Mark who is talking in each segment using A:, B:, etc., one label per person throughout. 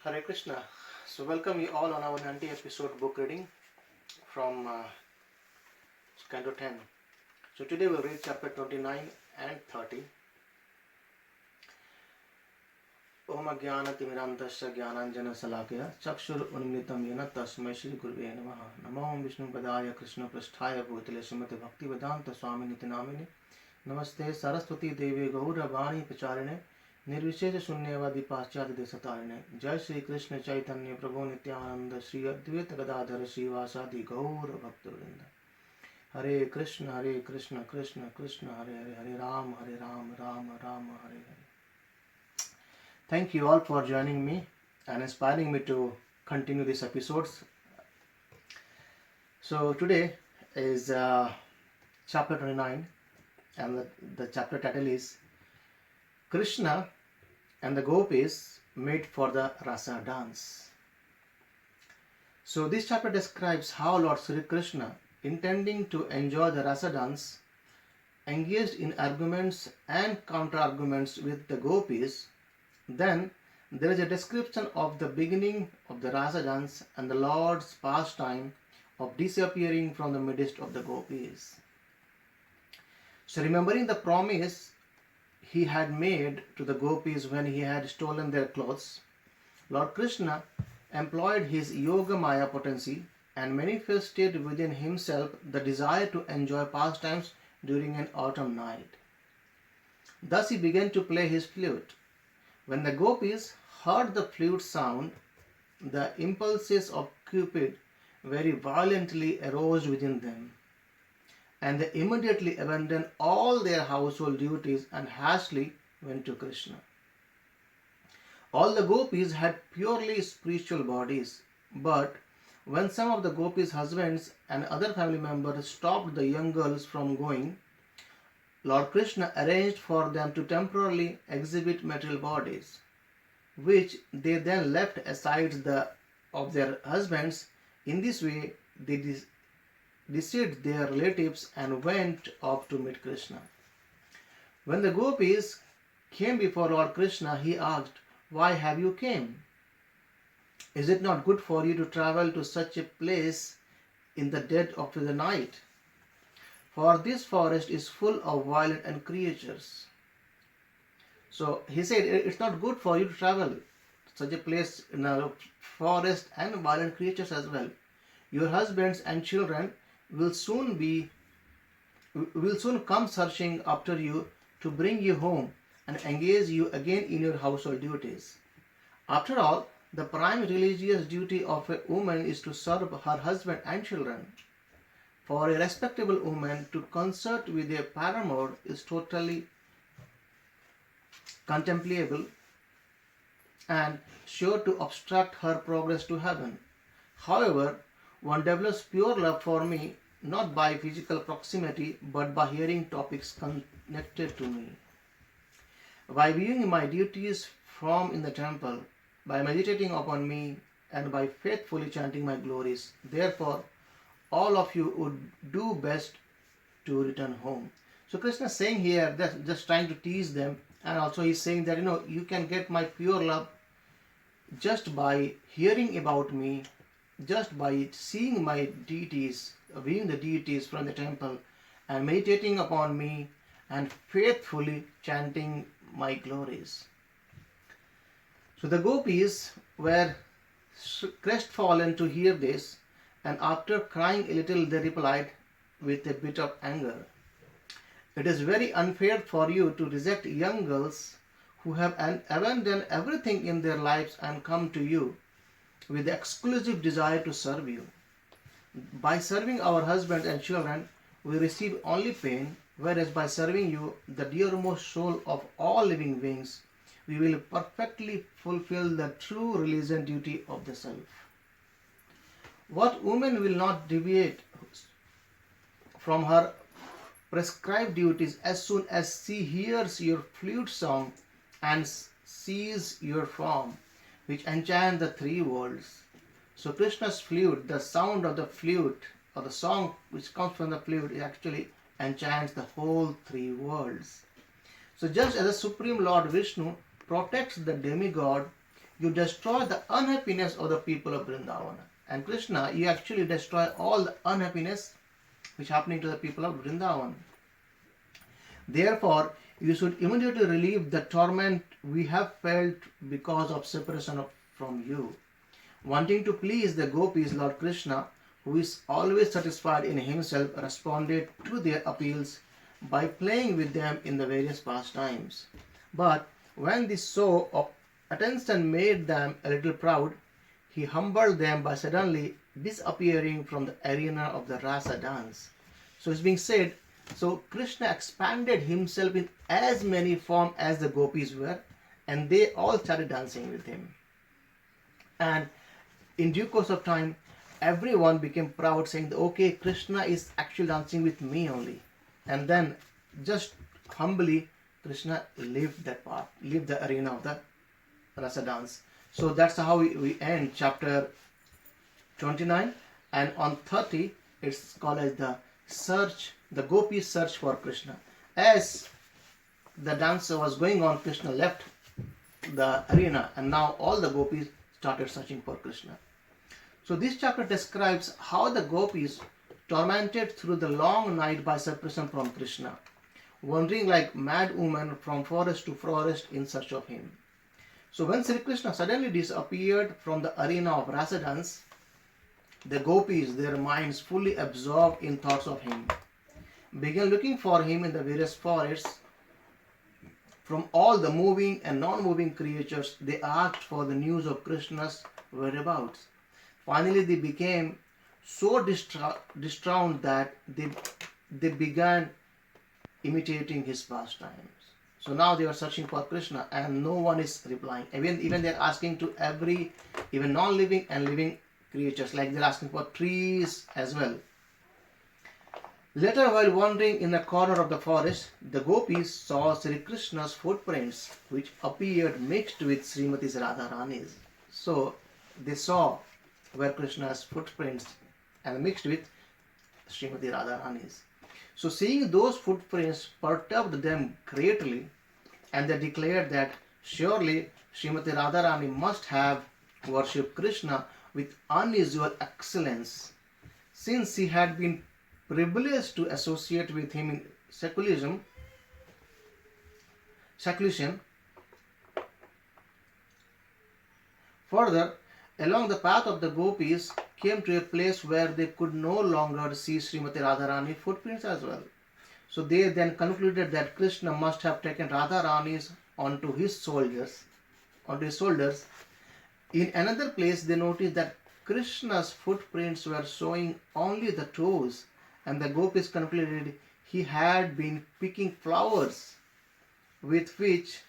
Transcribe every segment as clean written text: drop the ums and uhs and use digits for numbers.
A: Hare Krishna. So, welcome you all on our 90 episode book reading from Canto 10. So, today we'll read chapter 29 and 30. Om Jnanatimirandasya Jnananjana Salakaya Chakshur Unmitam Yena Tasmai Shri Gurve Namaha Namo Vishnu Padaya Krishna Prasthaya Bhutale Srimati Bhakti Vedanta Swami Nitinamine Namaste Saraswati Devi Gaura Vani Pacharine निर्विशेष शून्यवादी पाश्चात्य देशतारिणे जय श्री कृष्ण चैतन्य प्रभु नित्यानंद श्री अद्वैत गदाधर श्रीवासादि गौर भक्तवृंद हरे Krishna Krishna Krishna Hare Hare Hare Ram Ram Ram Hare Hare. Thank you all for joining me and inspiring me to continue these episodes. So today is chapter 29 and the chapter title is Krishna and the gopis meet for the rasa dance. So this chapter describes how Lord Sri Krishna, intending to enjoy the rasa dance, engaged in arguments and counter-arguments with the gopis. Then there is a description of the beginning of the rasa dance and the Lord's pastime of disappearing from the midst of the gopis. So remembering the promise he had made to the gopis when he had stolen their clothes, Lord Krishna employed his Yoga Maya potency and manifested within himself the desire to enjoy pastimes during an autumn night. Thus he began to play his flute. When the gopis heard the flute sound, the impulses of Cupid very violently arose within them, and they immediately abandoned all their household duties and hastily went to Krishna. All the gopis had purely spiritual bodies, but when some of the gopis' husbands and other family members stopped the young girls from going, Lord Krishna arranged for them to temporarily exhibit material bodies, which they then left aside of their husbands. In this way, they deceived their relatives and went off to meet Krishna. When the gopis came before Lord Krishna, he asked, "Why have you come? Is it not good for you to travel to such a place in the dead of the night? For this forest is full of violent creatures." So he said, it's not good for you to travel to such a place in a forest and violent creatures as well. Your husbands and children will soon come searching after you to bring you home and engage you again in your household duties. After all, the prime religious duty of a woman is to serve her husband and children. For a respectable woman to consort with a paramour is totally contemptible and sure to obstruct her progress to heaven. However, one develops pure love for me not by physical proximity but by hearing topics connected to me. By viewing my duties from in the temple, by meditating upon me, and by faithfully chanting my glories. Therefore, all of you would do best to return home. So Krishna is saying here, that just trying to tease them, and also he's saying that you can get my pure love just by hearing about me, just by seeing my deities, viewing the deities from the temple, and meditating upon me, and faithfully chanting my glories. So the gopis were crestfallen to hear this, and after crying a little, they replied with a bit of anger, "It is very unfair for you to reject young girls who have abandoned everything in their lives and come to you with the exclusive desire to serve you. By serving our husbands and children, we receive only pain, whereas by serving you, the dearmost soul of all living beings, we will perfectly fulfill the true religion duty of the self. What woman will not deviate from her prescribed duties as soon as she hears your flute song and sees your form, which enchant the three worlds?" So Krishna's flute, the sound of the flute or the song which comes from the flute, it actually enchants the whole three worlds. So just as the Supreme Lord Vishnu protects the demigod, you destroy the unhappiness of the people of Vrindavan. And Krishna, you actually destroy all the unhappiness which is happening to the people of Vrindavan. Therefore, you should immediately relieve the torment we have felt because of separation from you. Wanting to please the gopis, Lord Krishna, who is always satisfied in himself, responded to their appeals by playing with them in the various pastimes. But when this show of attention made them a little proud, he humbled them by suddenly disappearing from the arena of the rasa dance. So it's being said, so Krishna expanded himself in as many forms as the gopis were, and they all started dancing with him. And in due course of time, everyone became proud, saying that, okay, Krishna is actually dancing with me only. And then just humbly Krishna left that part, left the arena of the rasa dance. So that's how we end chapter 29, and on 30 it's called as the search, the gopis search for Krishna. As the dance was going on, Krishna left the arena, and now all the gopis started searching for Krishna. So this chapter describes how the gopis, tormented through the long night by separation from Krishna, wandering like mad women from forest to forest in search of him. So when Sri Krishna suddenly disappeared from the arena of rasa dance, the gopis, their minds fully absorbed in thoughts of him, began looking for him in the various forests. From all the moving and non-moving creatures, they asked for the news of Krishna's whereabouts. Finally, they became so distraught that they began imitating his pastimes. So now they are searching for Krishna, and no one is replying. Even they are asking to every, even non-living and living creatures, like they're asking for trees as well. Later, while wandering in a corner of the forest, the gopis saw Sri Krishna's footprints, which appeared mixed with Srimati Radharani's. So they saw where Krishna's footprints and mixed with Srimati Radharani's. So seeing those footprints perturbed them greatly, and they declared that surely Srimati Radharani must have worshipped Krishna with unusual excellence, since he had been privileged to associate with him in seclusion. Further, along the path of the gopis came to a place where they could no longer see Srimati Radharani footprints as well. So they then concluded that Krishna must have taken Radharani's onto his shoulders. In another place, they noticed that Krishna's footprints were showing only the toes, and the gopis concluded he had been picking flowers with which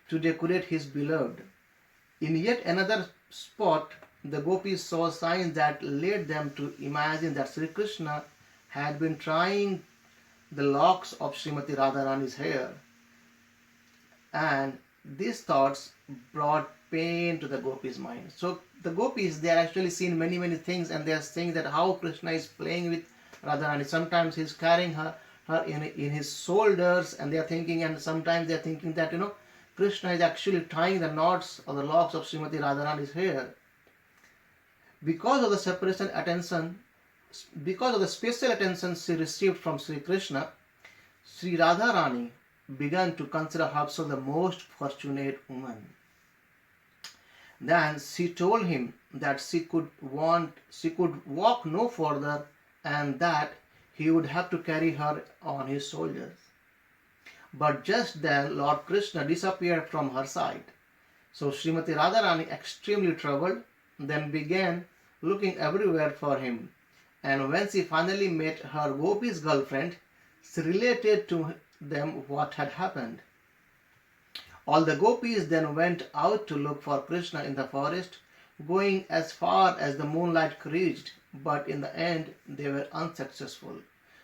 A: to decorate his beloved. In yet another spot, the gopis saw signs that led them to imagine that Sri Krishna had been trying the locks of Srimati Radharani's hair. And these thoughts brought pain to the gopis' mind. So the gopis, they are actually seeing many things, and they are saying that how Krishna is playing with Radharani. Sometimes he is carrying her in his shoulders, and they are thinking, and sometimes they are thinking that, Krishna is actually tying the knots or the locks of Srimati Radharani's hair. Because of the separation attention, because of the special attention she received from Sri Krishna, Sri Radharani began to consider herself the most fortunate woman. Then she told him that she could walk no further, and that he would have to carry her on his shoulders. But just then Lord Krishna disappeared from her sight. So Srimati Radharani, extremely troubled, then began looking everywhere for him. And when she finally met her gopis' girlfriend, she related to them what had happened. All the gopis then went out to look for Krishna in the forest, going as far as the moonlight reached, but in the end they were unsuccessful.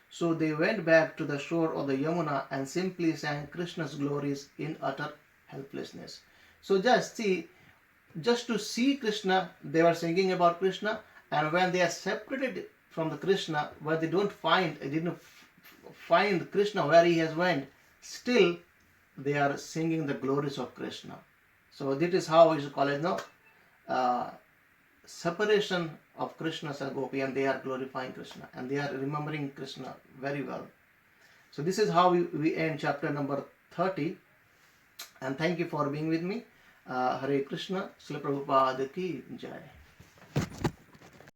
A: So they went back to the shore of the Yamuna and simply sang Krishna's glories in utter helplessness. So just to see Krishna, they were singing about Krishna, and when they are separated from the Krishna, where they didn't find Krishna where he has went, still they are singing the glories of Krishna. So this is how is called now separation of Krishna and Gopi, and they are glorifying Krishna and they are remembering Krishna very well. So this is how we end chapter number 30, and thank you for being with me. Hare Krishna, Srila Prabhupada ki Jai.